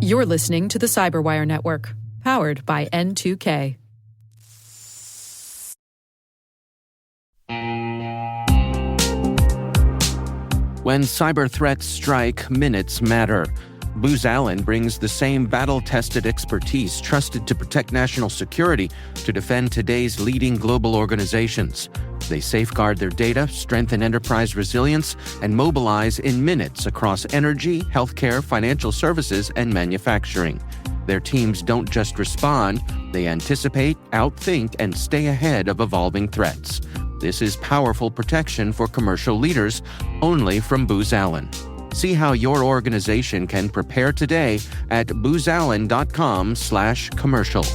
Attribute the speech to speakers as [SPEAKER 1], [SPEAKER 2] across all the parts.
[SPEAKER 1] You're listening to the CyberWire Network, powered by N2K.
[SPEAKER 2] When cyber threats strike, minutes matter. Booz Allen brings the same battle-tested expertise trusted to protect national security to defend today's leading global organizations. They safeguard their data, strengthen enterprise resilience, and mobilize in minutes across energy, healthcare, financial services, and manufacturing. Their teams don't just respond, they anticipate, outthink, and stay ahead of evolving threats. This is powerful protection for commercial leaders, only from Booz Allen. See how your organization can prepare today at boozallen.com/commercial.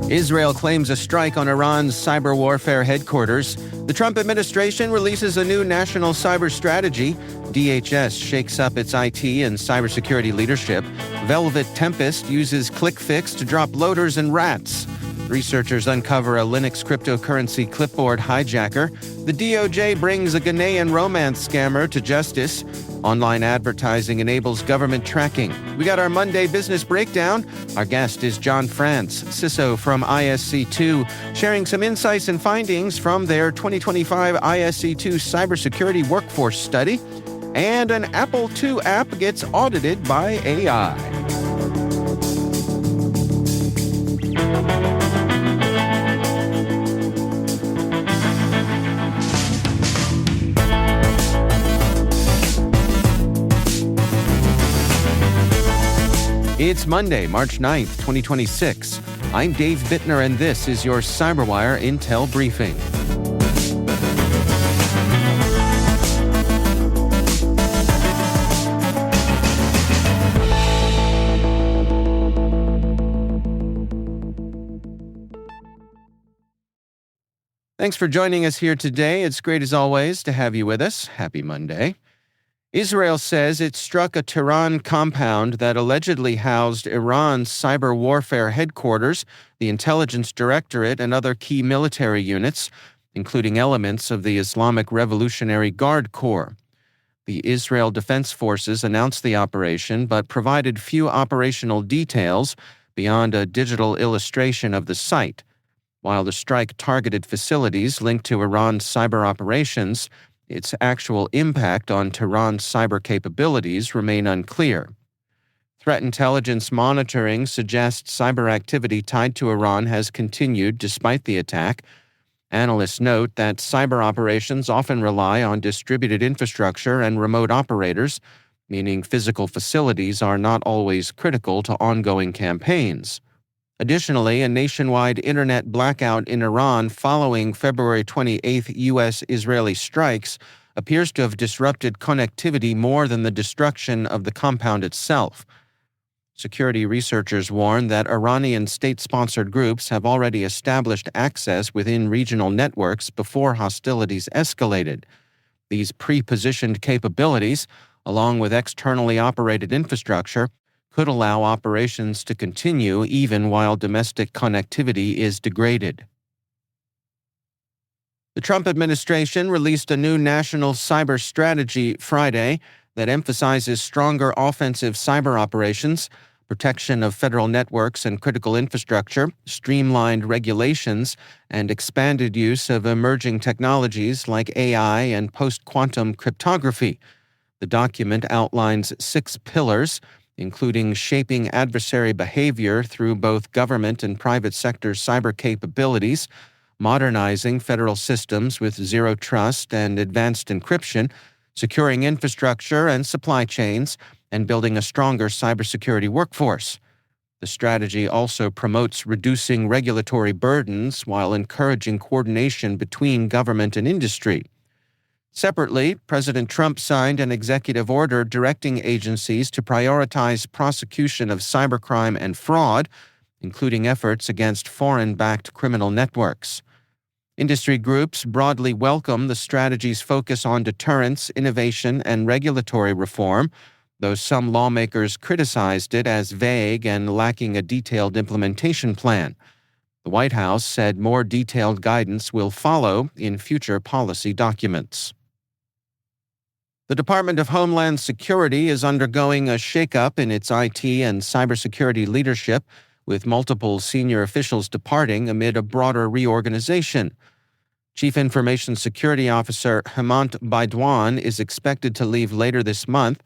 [SPEAKER 2] Israel claims a strike on Iran's cyber warfare headquarters. The Trump administration releases a new national cyber strategy. DHS shakes up its IT and cybersecurity leadership. Velvet Tempest uses ClickFix to drop loaders and rats. Researchers uncover a Linux cryptocurrency clipboard hijacker. The DOJ brings a Ghanaian romance scammer to justice. Online advertising enables government tracking. We got our Monday business breakdown. Our guest is Jon France, CISO from ISC2, sharing some insights and findings from their 2025 ISC2 Cybersecurity Workforce Study. And an Apple II app gets audited by AI. It's Monday, March 9th, 2026. I'm Dave Bittner, and this is your CyberWire Intel Briefing. Thanks for joining us here today. It's great as always to have you with us. Happy Monday. Israel says it struck a Tehran compound that allegedly housed Iran's cyber warfare headquarters, the intelligence directorate, and other key military units, including elements of the Islamic Revolutionary Guard Corps. The Israel Defense Forces announced the operation but provided few operational details beyond a digital illustration of the site. While the strike targeted facilities linked to Iran's cyber operations, its actual impact on Tehran's cyber capabilities remain unclear. Threat intelligence monitoring suggests cyber activity tied to Iran has continued despite the attack. Analysts note that cyber operations often rely on distributed infrastructure and remote operators, meaning physical facilities are not always critical to ongoing campaigns. Additionally, a nationwide internet blackout in Iran following February 28th U.S.-Israeli strikes appears to have disrupted connectivity more than the destruction of the compound itself. Security researchers warn that Iranian state-sponsored groups have already established access within regional networks before hostilities escalated. These pre-positioned capabilities, along with externally operated infrastructure, could allow operations to continue even while domestic connectivity is degraded. The Trump administration released a new national cyber strategy Friday that emphasizes stronger offensive cyber operations, protection of federal networks and critical infrastructure, streamlined regulations, and expanded use of emerging technologies like AI and post-quantum cryptography. The document outlines 6 pillars, including shaping adversary behavior through both government and private sector cyber capabilities, modernizing federal systems with zero trust and advanced encryption, securing infrastructure and supply chains, and building a stronger cybersecurity workforce. The strategy also promotes reducing regulatory burdens while encouraging coordination between government and industry. Separately, President Trump signed an executive order directing agencies to prioritize prosecution of cybercrime and fraud, including efforts against foreign-backed criminal networks. Industry groups broadly welcome the strategy's focus on deterrence, innovation, and regulatory reform, though some lawmakers criticized it as vague and lacking a detailed implementation plan. The White House said more detailed guidance will follow in future policy documents. The Department of Homeland Security is undergoing a shakeup in its IT and cybersecurity leadership, with multiple senior officials departing amid a broader reorganization. Chief Information Security Officer Hemant Baidwan is expected to leave later this month,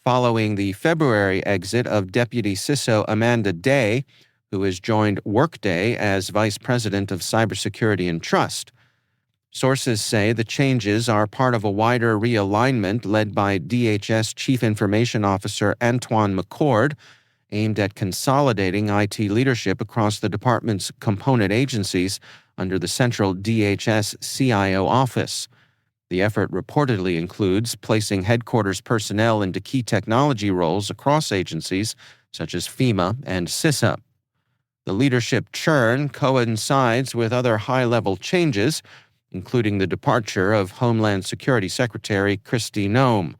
[SPEAKER 2] following the February exit of Deputy CISO Amanda Day, who has joined Workday as Vice President of Cybersecurity and Trust. Sources say the changes are part of a wider realignment led by DHS Chief Information Officer Antoine McCord, aimed at consolidating IT leadership across the department's component agencies under the central DHS CIO office. The effort reportedly includes placing headquarters personnel into key technology roles across agencies such as FEMA and CISA. The leadership churn coincides with other high-level changes, including the departure of Homeland Security Secretary Kristi Noem.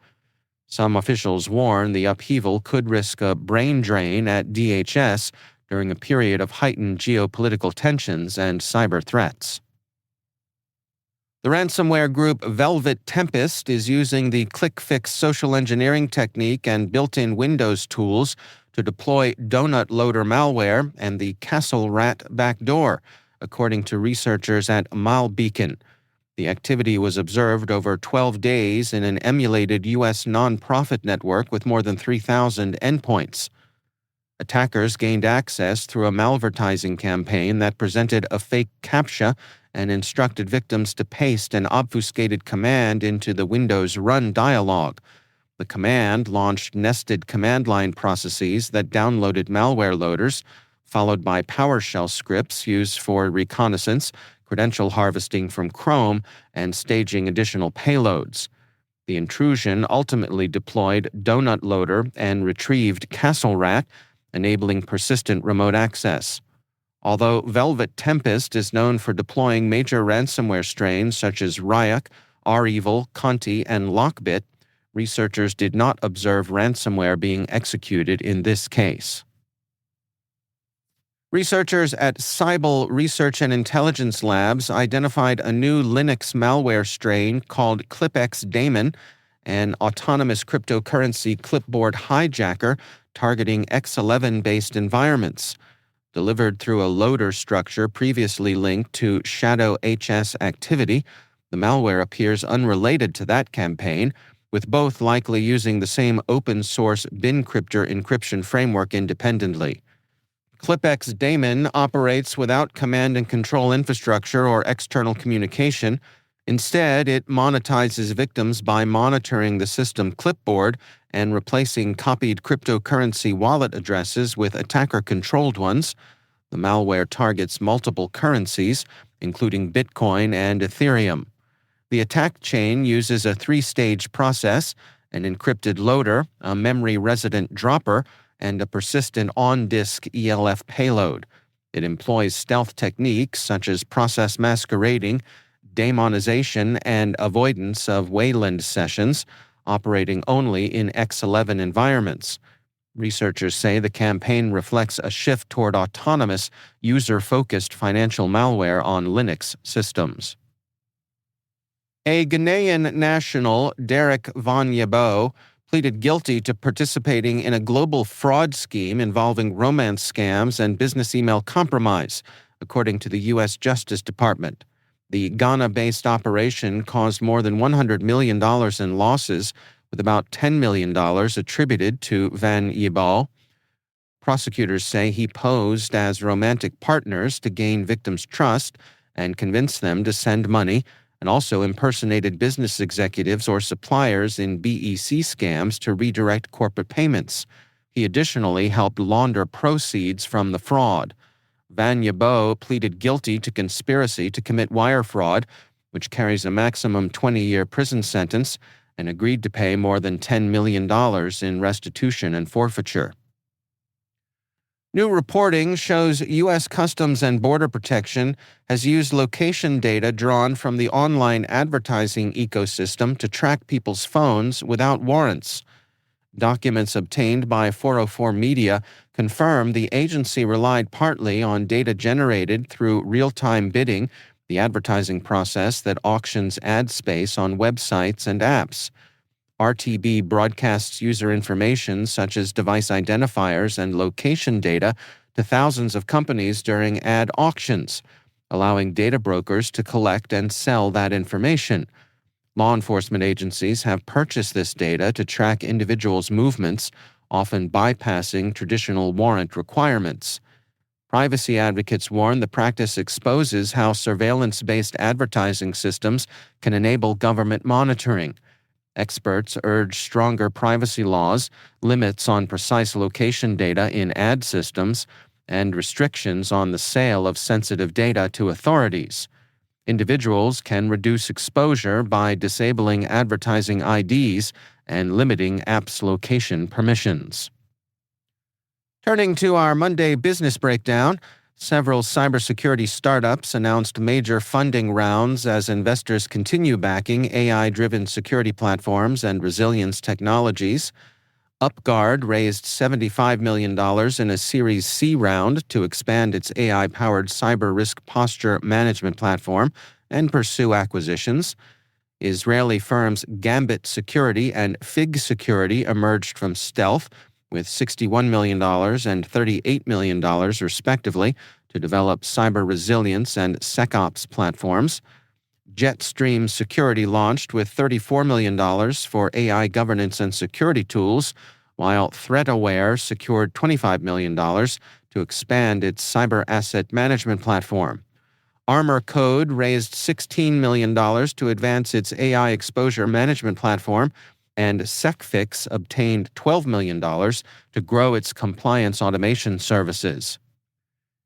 [SPEAKER 2] Some officials warn the upheaval could risk a brain drain at DHS during a period of heightened geopolitical tensions and cyber threats. The ransomware group Velvet Tempest is using the ClickFix social engineering technique and built-in Windows tools to deploy donut loader malware and the Castle Rat backdoor, according to researchers at Malbeacon. The activity was observed over 12 days in an emulated U.S. nonprofit network with more than 3,000 endpoints. Attackers gained access through a malvertising campaign that presented a fake CAPTCHA and instructed victims to paste an obfuscated command into the Windows Run dialog. The command launched nested command line processes that downloaded malware loaders, followed by PowerShell scripts used for reconnaissance, credential harvesting from Chrome, and staging additional payloads. The intrusion ultimately deployed Donut Loader and retrieved Castle Rat, enabling persistent remote access. Although Velvet Tempest is known for deploying major ransomware strains such as Ryuk, REvil, Conti, and Lockbit, researchers did not observe ransomware being executed in this case. Researchers at Cybel Research and Intelligence Labs identified a new Linux malware strain called ClipX Daemon, an autonomous cryptocurrency clipboard hijacker targeting X11-based environments. Delivered through a loader structure previously linked to Shadow HS activity, the malware appears unrelated to that campaign, with both likely using the same open-source BinCryptor encryption framework independently. ClipX Daemon operates without command and control infrastructure or external communication. Instead, it monetizes victims by monitoring the system clipboard and replacing copied cryptocurrency wallet addresses with attacker-controlled ones. The malware targets multiple currencies, including Bitcoin and Ethereum. The attack chain uses a three-stage process: an encrypted loader, a memory-resident dropper, and a persistent on-disk ELF payload. It employs stealth techniques such as process masquerading, daemonization, and avoidance of Wayland sessions, operating only in X11 environments. Researchers say the campaign reflects a shift toward autonomous, user-focused financial malware on Linux systems. A Ghanaian national, Derek Vanyebo, pleaded guilty to participating in a global fraud scheme involving romance scams and business email compromise, according to the U.S. Justice Department. The Ghana-based operation caused more than $100 million in losses, with about $10 million attributed to Van Yebal. Prosecutors say he posed as romantic partners to gain victims' trust and convince them to send money, and also impersonated business executives or suppliers in BEC scams to redirect corporate payments. He additionally helped launder proceeds from the fraud. Van Yebo pleaded guilty to conspiracy to commit wire fraud, which carries a maximum 20-year prison sentence, and agreed to pay more than $10 million in restitution and forfeiture. New reporting shows U.S. Customs and Border Protection has used location data drawn from the online advertising ecosystem to track people's phones without warrants. Documents obtained by 404 Media confirm the agency relied partly on data generated through real-time bidding, the advertising process that auctions ad space on websites and apps. RTB broadcasts user information such as device identifiers and location data to thousands of companies during ad auctions, allowing data brokers to collect and sell that information. Law enforcement agencies have purchased this data to track individuals' movements, often bypassing traditional warrant requirements. Privacy advocates warn the practice exposes how surveillance-based advertising systems can enable government monitoring. Experts urge stronger privacy laws, limits on precise location data in ad systems, and restrictions on the sale of sensitive data to authorities. Individuals can reduce exposure by disabling advertising IDs and limiting apps' location permissions. Turning to our Monday business breakdown, several cybersecurity startups announced major funding rounds as investors continue backing AI-driven security platforms and resilience technologies. UpGuard raised $75 million in a Series C round to expand its AI-powered cyber risk posture management platform and pursue acquisitions. Israeli firms Gambit Security and Fig Security emerged from stealth with $61 million and $38 million, respectively, to develop cyber resilience and SecOps platforms. Jetstream Security launched with $34 million for AI governance and security tools, while ThreatAware secured $25 million to expand its cyber asset management platform. Armor Code raised $16 million to advance its AI exposure management platform, and ClickFix obtained $12 million to grow its compliance automation services.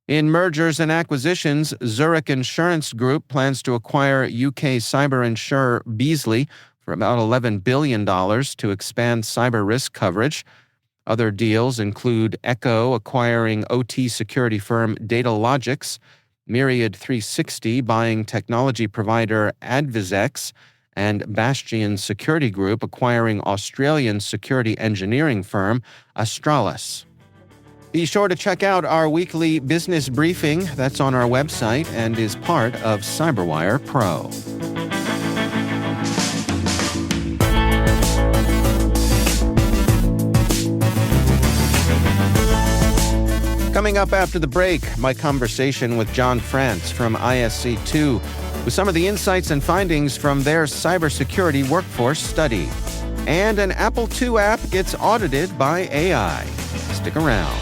[SPEAKER 2] In mergers and acquisitions, Zurich Insurance Group plans to acquire UK cyber insurer Beazley for about $11 billion to expand cyber risk coverage. Other deals include Echo acquiring OT security firm Datalogix, Myriad 360 buying technology provider Advisex, and Bastion Security Group acquiring Australian security engineering firm Astralis. Be sure to check out our weekly business briefing that's on our website and is part of CyberWire Pro. Coming up after the break, my conversation with Jon France from ISC2 with some of the insights and findings from their cybersecurity workforce study. And an Apple II app gets audited by AI. Stick around.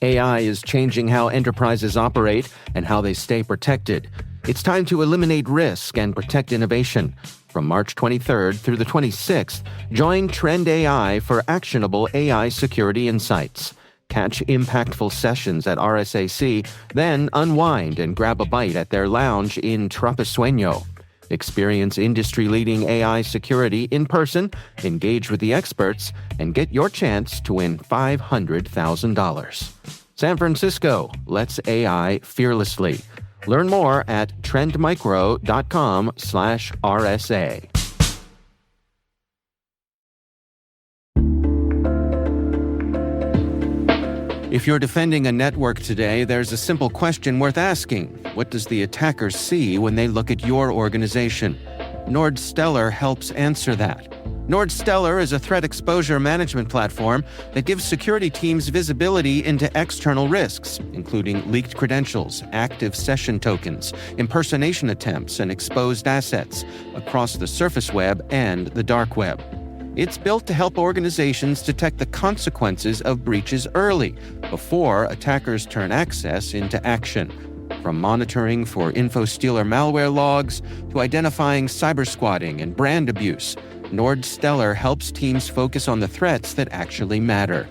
[SPEAKER 2] AI is changing how enterprises operate and how they stay protected. It's time to eliminate risk and protect innovation. From March 23rd through the 26th, join Trend AI for actionable AI security insights. Catch impactful sessions at RSAC, then unwind and grab a bite at their lounge in Trapesueño. Experience industry-leading AI security in person, engage with the experts, and get your chance to win $500,000. San Francisco, let's AI fearlessly. Learn more at trendmicro.com/RSA. If you're defending a network today, there's a simple question worth asking. What does the attacker see when they look at your organization? Nordstellar helps answer that. Nordstellar is a threat exposure management platform that gives security teams visibility into external risks, including leaked credentials, active session tokens, impersonation attempts, and exposed assets across the surface web and the dark web. It's built to help organizations detect the consequences of breaches early, before attackers turn access into action. From monitoring for InfoStealer malware logs to identifying cybersquatting and brand abuse, Nordstellar helps teams focus on the threats that actually matter.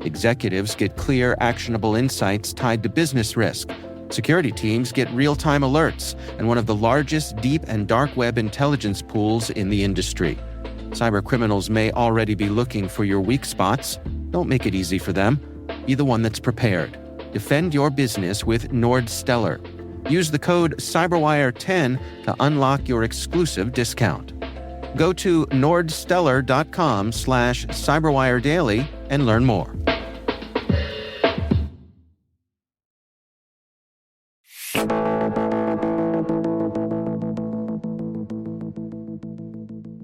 [SPEAKER 2] Executives get clear, actionable insights tied to business risk. Security teams get real-time alerts and one of the largest deep and dark web intelligence pools in the industry. Cybercriminals may already be looking for your weak spots. Don't make it easy for them. Be the one that's prepared. Defend your business with Nordstellar. Use the code CyberWire10 to unlock your exclusive discount. Go to nordstellar.com/CyberWireDaily and learn more.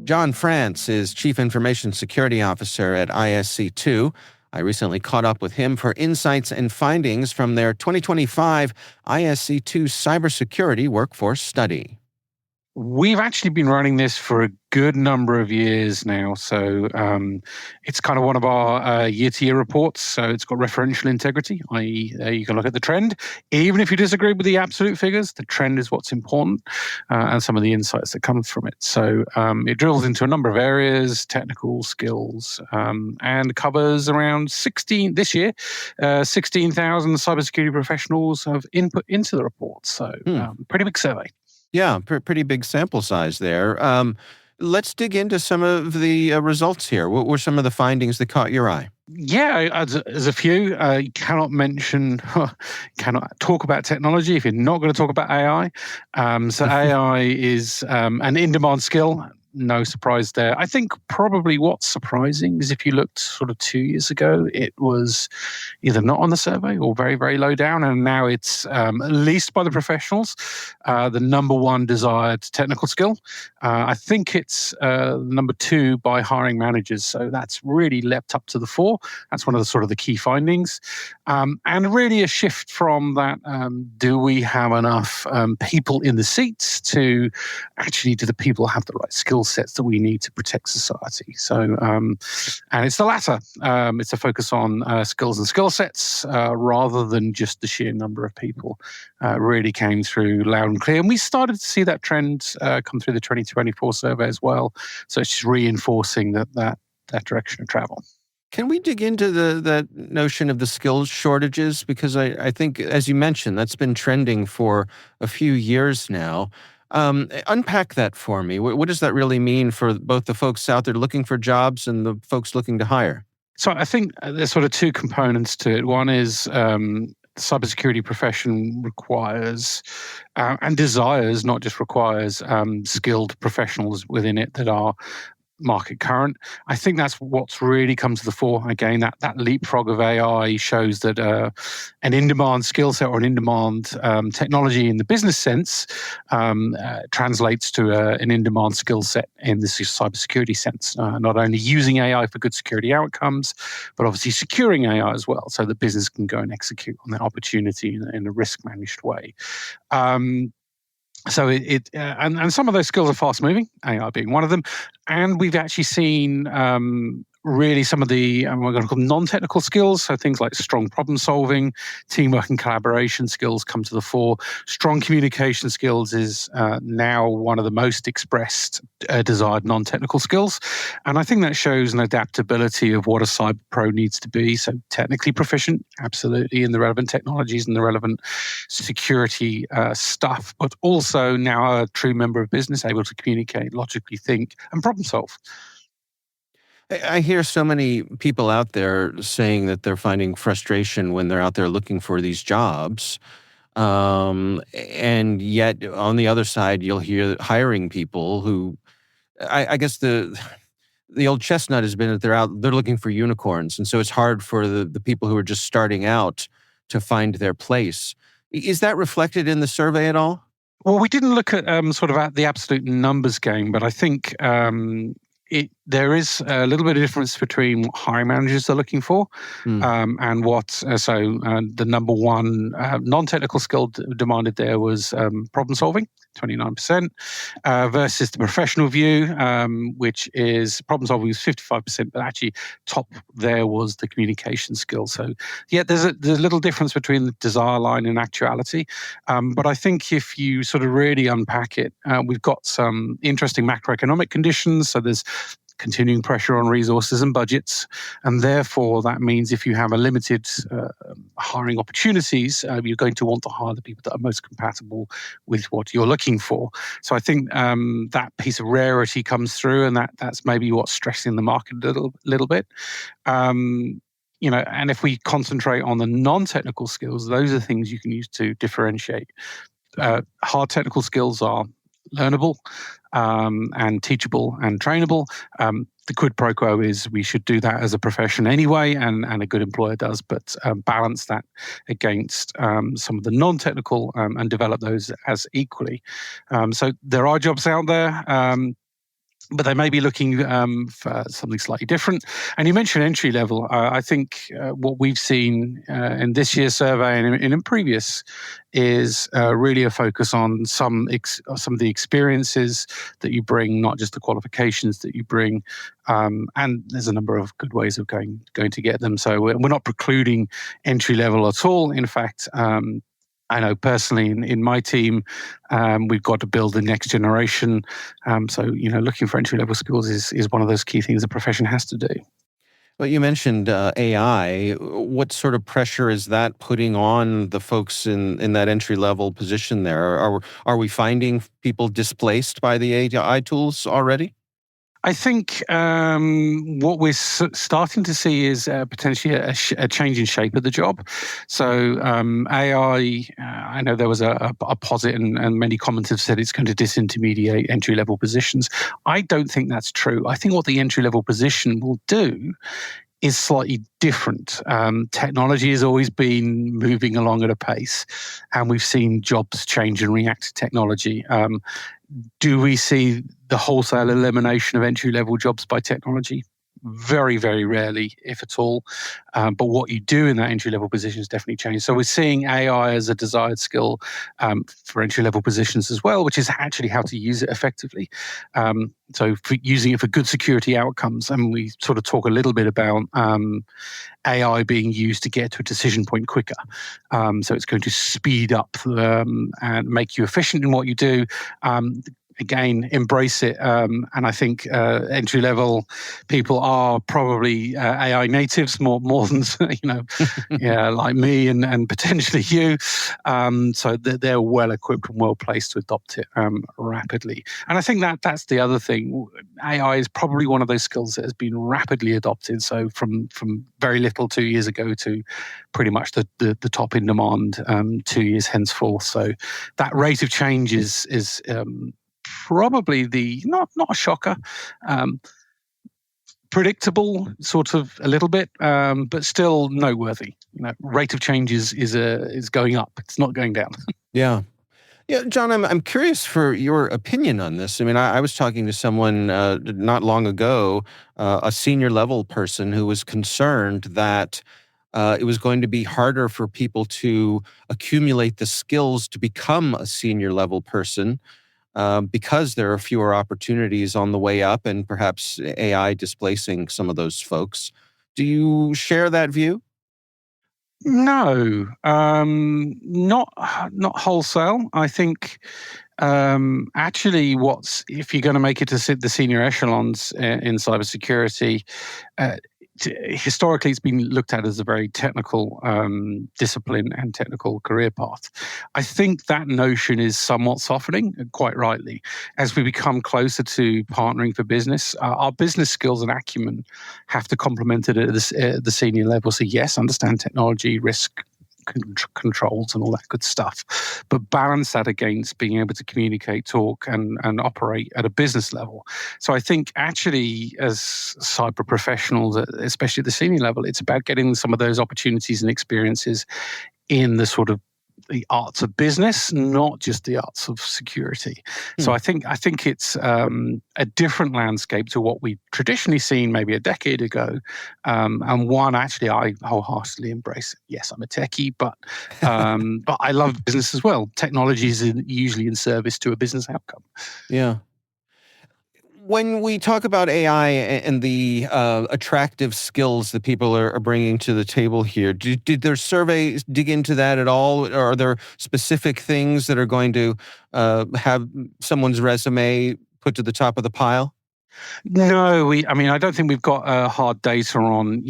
[SPEAKER 2] Jon France is Chief Information Security Officer at ISC2. I recently caught up with him for insights and findings from their 2025 ISC2 Cybersecurity Workforce Study.
[SPEAKER 3] We've actually been running this for a good number of years now. So it's kind of one of our year-to-year reports. So it's got referential integrity, i.e. You can look at the trend. Even if you disagree with the absolute figures, the trend is what's important and some of the insights that come from it. So it drills into a number of areas, technical skills, and covers around 16,000 cybersecurity professionals have input into the report. So pretty big survey.
[SPEAKER 2] Yeah, pretty big sample size there. Let's dig into some of the results here. What were some of the findings that caught your eye?
[SPEAKER 3] Yeah, there's a few. You cannot talk about technology if you're not going to talk about AI. So AI is an in-demand skill. No surprise there. I think probably what's surprising is if you looked sort of 2 years ago, it was either not on the survey or very, very low down. And now it's, at least by the professionals, the number one desired technical skill. I think it's number two by hiring managers. So that's really leapt up to the fore. That's one of the sort of the key findings. And really a shift from that, do we have enough people in the seats to actually, do the people have the right skill sets that we need to protect society? So, and it's the latter. It's a focus on skills and skill sets rather than just the sheer number of people. Really came through loud and clear. And we started to see that trend come through the 2024 survey as well. So it's just reinforcing that direction of travel.
[SPEAKER 2] Can we dig into that notion of the skills shortages? Because I think, as you mentioned, that's been trending for a few years now. Unpack that for me. What does that really mean for both the folks out there looking for jobs and the folks looking to hire?
[SPEAKER 3] So I think there's sort of two components to it. One is the cybersecurity profession requires and desires, not just requires, skilled professionals within it that are market current. I think that's what's really come to the fore. Again, that leapfrog of AI shows that an in-demand skill set or an in-demand technology in the business sense translates to an in-demand skill set in the cybersecurity sense. Not only using AI for good security outcomes, but obviously securing AI as well, so the business can go and execute on that opportunity in a risk-managed way. So and some of those skills are fast moving, AI being one of them. And we've actually seen really some of the, we're going to call them non-technical skills. So things like strong problem solving, teamwork and collaboration skills come to the fore. Strong communication skills is now one of the most expressed desired non-technical skills. And I think that shows an adaptability of what a cyber pro needs to be. So technically proficient, absolutely, in the relevant technologies and the relevant security stuff, but also now a true member of business, able to communicate, logically think, and problem solve.
[SPEAKER 2] I hear so many people out there saying that they're finding frustration when they're out there looking for these jobs. And yet on the other side, you'll hear hiring people who, I guess the old chestnut has been that they're looking for unicorns. And so it's hard for the people who are just starting out to find their place. Is that reflected in the survey at all?
[SPEAKER 3] Well, we didn't look at sort of at the absolute numbers game, but I think there is a little bit of difference between what hiring managers are looking for and what. The number one non-technical skill demanded there was problem solving, 29%, versus the professional view, which is problem solving was 55%, but actually top there was the communication skill. So yeah, there's a little difference between the desire line and actuality. But I think if you sort of really unpack it, we've got some interesting macroeconomic conditions. So there's continuing pressure on resources and budgets. And therefore, that means if you have a limited hiring opportunities, you're going to want to hire the people that are most compatible with what you're looking for. So I think that piece of rarity comes through, and that's maybe what's stressing the market a little bit. and if we concentrate on the non-technical skills, those are things you can use to differentiate. Hard technical skills are learnable and teachable and trainable. The quid pro quo is we should do that as a profession anyway, and a good employer does, but balance that against some of the non-technical and develop those as equally. So there are jobs out there. But they may be looking for something slightly different. And you mentioned entry level. I think what we've seen in this year's survey and in previous is really a focus on some of the experiences that you bring, not just the qualifications that you bring. And there's a number of good ways of going to get them. So we're not precluding entry level at all. In fact, I know personally in my team, we've got to build the next generation. So, looking for entry-level skills is one of those key things the profession has to do.
[SPEAKER 2] Well, you mentioned AI. What sort of pressure is that putting on the folks in that entry-level position there? Are we finding people displaced by the AI tools already?
[SPEAKER 3] I think what we're starting to see is potentially a change in shape of the job. So AI, I know there was a posit, and many commenters have said it's going to disintermediate entry-level positions. I don't think that's true. I think what the entry-level position will do is slightly different. Technology has always been moving along at a pace, and we've seen jobs change and react to technology. Do we see the wholesale elimination of entry-level jobs by technology? Very, very rarely, if at all. But what you do in that entry-level position has definitely changed. So we're seeing AI as a desired skill for entry-level positions as well, which is actually how to use it effectively. So for using it for good security outcomes, and we sort of talk a little bit about AI being used to get to a decision point quicker. So it's going to speed up and make you efficient in what you do. Again, embrace it. And I think entry-level people are probably AI natives more than, like me and potentially you. So they're well-equipped and well-placed to adopt it rapidly. And I think that's the other thing. AI is probably one of those skills that has been rapidly adopted. So from very little 2 years ago to pretty much the top in demand 2 years henceforth. So that rate of change is probably not a shocker, predictable sort of a little bit, but still noteworthy. Rate of change is going up; it's not going down.
[SPEAKER 2] Yeah, Jon, I'm curious for your opinion on this. I mean, I was talking to someone not long ago, a senior level person who was concerned that it was going to be harder for people to accumulate the skills to become a senior level person. Because there are fewer opportunities on the way up and perhaps AI displacing some of those folks. Do you share that view?
[SPEAKER 3] No, not wholesale. I think actually if you're going to make it to the senior echelons in cybersecurity, historically it's been looked at as a very technical discipline and technical career path. I think that notion is somewhat softening, quite rightly, as we become closer to partnering for business. Our business skills and acumen have to complement it at the senior level. So yes, understand technology, risk controls and all that good stuff, but balance that against being able to communicate, talk, and operate at a business level. So I think actually as cyber professionals, especially at the senior level, it's about getting some of those opportunities and experiences in the sort of the arts of business, not just the arts of security. So I think it's a different landscape to what we've traditionally seen maybe a decade ago, and one actually I wholeheartedly embrace. Yes, I'm a techie, but I love business as well. Technology is usually in service to a business outcome.
[SPEAKER 2] Yeah. When we talk about AI and the attractive skills that people are bringing to the table here, did their survey dig into that at all? Or are there specific things that are going to have someone's resume put to the top of the pile?
[SPEAKER 3] No, I don't think we've got hard data on,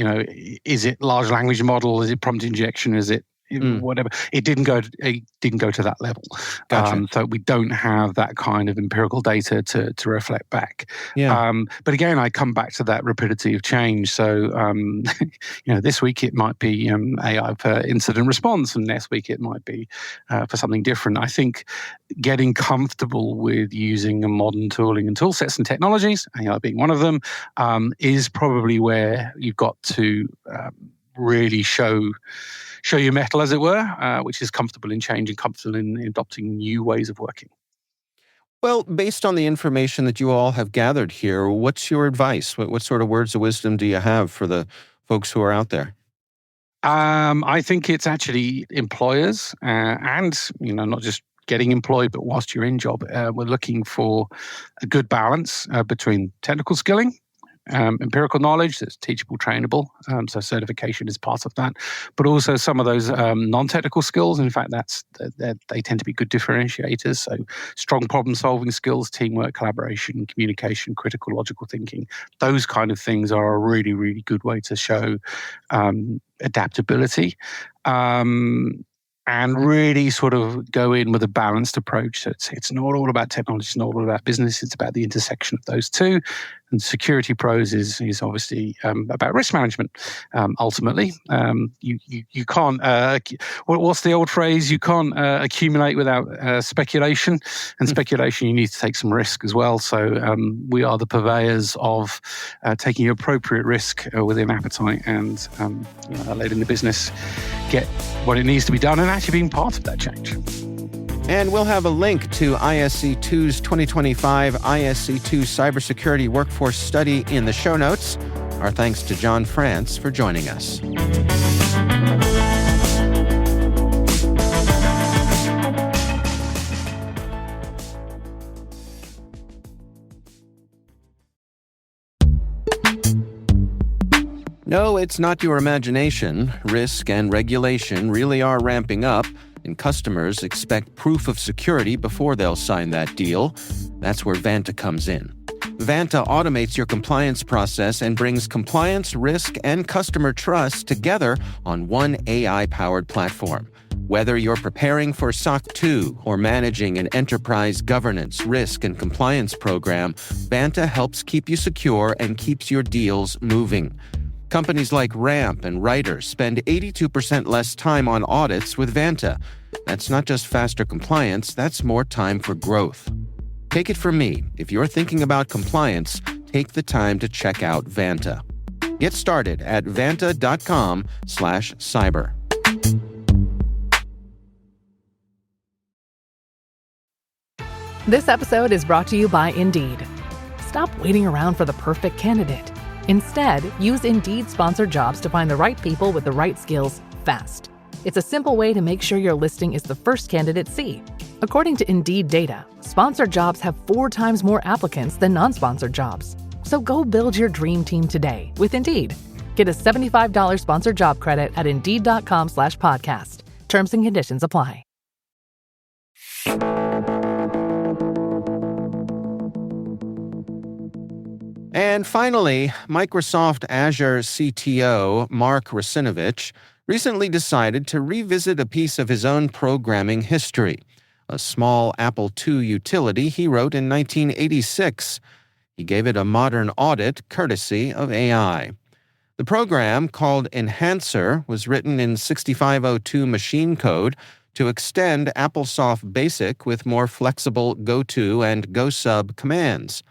[SPEAKER 3] is it large language model? Is it prompt injection? Is it whatever. It didn't go to that level.
[SPEAKER 2] Gotcha.
[SPEAKER 3] So we don't have that kind of empirical data to reflect back.
[SPEAKER 2] Yeah.
[SPEAKER 3] But again, I come back to that rapidity of change. So this week it might be AI for incident response, and next week it might be for something different. I think getting comfortable with using a modern tooling and tool sets and technologies, AI being one of them, is probably where you've got to really show your mettle, as it were, which is comfortable in change and comfortable in adopting new ways of working.
[SPEAKER 2] Well, based on the information that you all have gathered here, what's your advice? What sort of words of wisdom do you have for the folks who are out there?
[SPEAKER 3] I think it's actually employers and not just getting employed, but whilst you're in job, we're looking for a good balance between technical skilling, empirical knowledge that's teachable, trainable, so certification is part of that, but also some of those non-technical skills. In fact, they tend to be good differentiators. So strong problem-solving skills, teamwork, collaboration, communication, critical logical thinking, those kind of things are a really, really good way to show adaptability. And really sort of go in with a balanced approach. So it's not all about technology, it's not all about business, it's about the intersection of those two. And security pros is obviously about risk management. Ultimately, you can't. What's the old phrase? You can't accumulate without speculation, and speculation you need to take some risk as well. So we are the purveyors of taking appropriate risk within appetite and letting the business get what it needs to be done and actually being part of that change.
[SPEAKER 2] And we'll have a link to ISC2's 2025 ISC2 Cybersecurity Workforce Study in the show notes. Our thanks to Jon France for joining us. No, it's not your imagination. Risk and regulation really are ramping up, and customers expect proof of security before they'll sign that deal. That's where Vanta comes in. Vanta automates your compliance process and brings compliance, risk, and customer trust together on one AI-powered platform. Whether you're preparing for SOC 2 or managing an enterprise governance, risk, and compliance program, Vanta helps keep you secure and keeps your deals moving. Companies like Ramp and Ryder spend 82% less time on audits with Vanta. That's not just faster compliance, that's more time for growth. Take it from me, if you're thinking about compliance, take the time to check out Vanta. Get started at vanta.com/cyber.
[SPEAKER 4] This episode is brought to you by Indeed. Stop waiting around for the perfect candidate. Instead, use Indeed sponsored jobs to find the right people with the right skills fast. It's a simple way to make sure your listing is the first candidates see. According to Indeed data, sponsored jobs have 4 times more applicants than non-sponsored jobs. So go build your dream team today with Indeed. Get a $75 sponsored job credit at Indeed.com/podcast. Terms and conditions apply.
[SPEAKER 2] And finally, Microsoft Azure CTO Mark Russinovich recently decided to revisit a piece of his own programming history, a small Apple II utility he wrote in 1986. He gave it a modern audit courtesy of AI. The program, called Enhancer, was written in 6502 machine code to extend AppleSoft Basic with more flexible goto and gosub commands.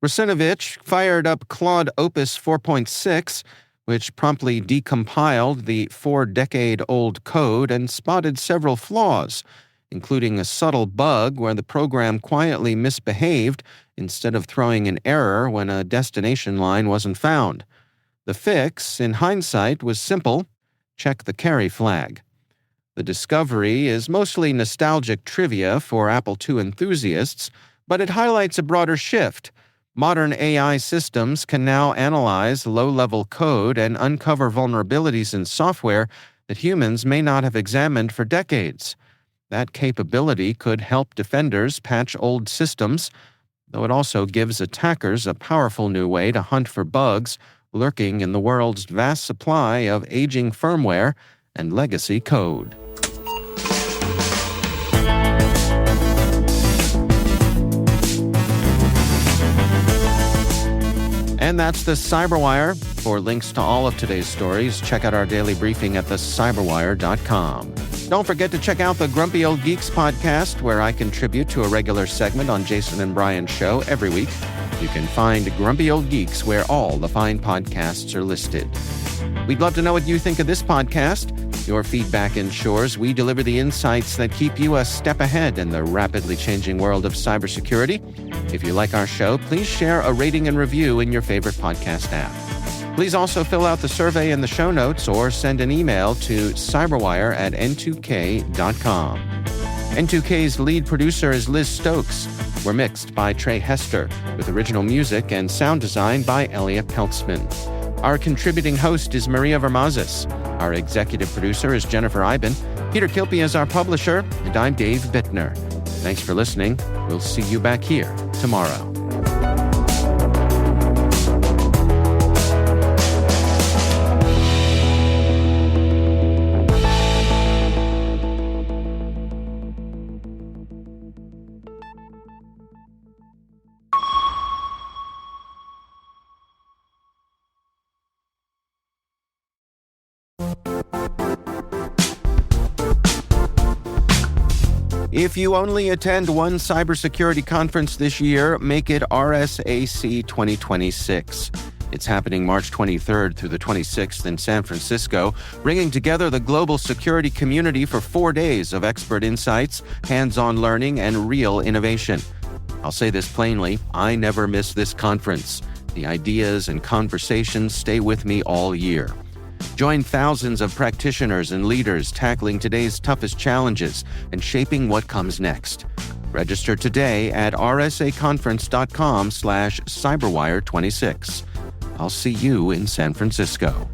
[SPEAKER 2] Russinovich fired up Claude Opus 4.6, which promptly decompiled the 4-decade-old code and spotted several flaws, including a subtle bug where the program quietly misbehaved instead of throwing an error when a destination line wasn't found. The fix, in hindsight, was simple: check the carry flag. The discovery is mostly nostalgic trivia for Apple II enthusiasts, but it highlights a broader shift. Modern AI systems can now analyze low-level code and uncover vulnerabilities in software that humans may not have examined for decades. That capability could help defenders patch old systems, though it also gives attackers a powerful new way to hunt for bugs lurking in the world's vast supply of aging firmware and legacy code. And that's the CyberWire. For links to all of today's stories, check out our daily briefing at thecyberwire.com. Don't forget to check out the Grumpy Old Geeks podcast, where I contribute to a regular segment on Jason and Brian's show every week. You can find Grumpy Old Geeks where all the fine podcasts are listed. We'd love to know what you think of this podcast. Your feedback ensures we deliver the insights that keep you a step ahead in the rapidly changing world of cybersecurity. If you like our show, please share a rating and review in your favorite podcast app. Please also fill out the survey in the show notes or send an email to cyberwire@n2k.com. N2K's lead producer is Liz Stokes. We're mixed by Trey Hester, with original music and sound design by Elliot Peltzman. Our contributing host is Maria Vermazis. Our executive producer is Jennifer Iben. Peter Kilpie is our publisher, and I'm Dave Bittner. Thanks for listening. We'll see you back here tomorrow. If you only attend one cybersecurity conference this year, make it RSAC 2026. It's happening March 23rd through the 26th in San Francisco, bringing together the global security community for 4 days of expert insights, hands-on learning, and real innovation. I'll say this plainly, I never miss this conference. The ideas and conversations stay with me all year. Join thousands of practitioners and leaders tackling today's toughest challenges and shaping what comes next. Register today at rsaconference.com/cyberwire26. I'll see you in San Francisco.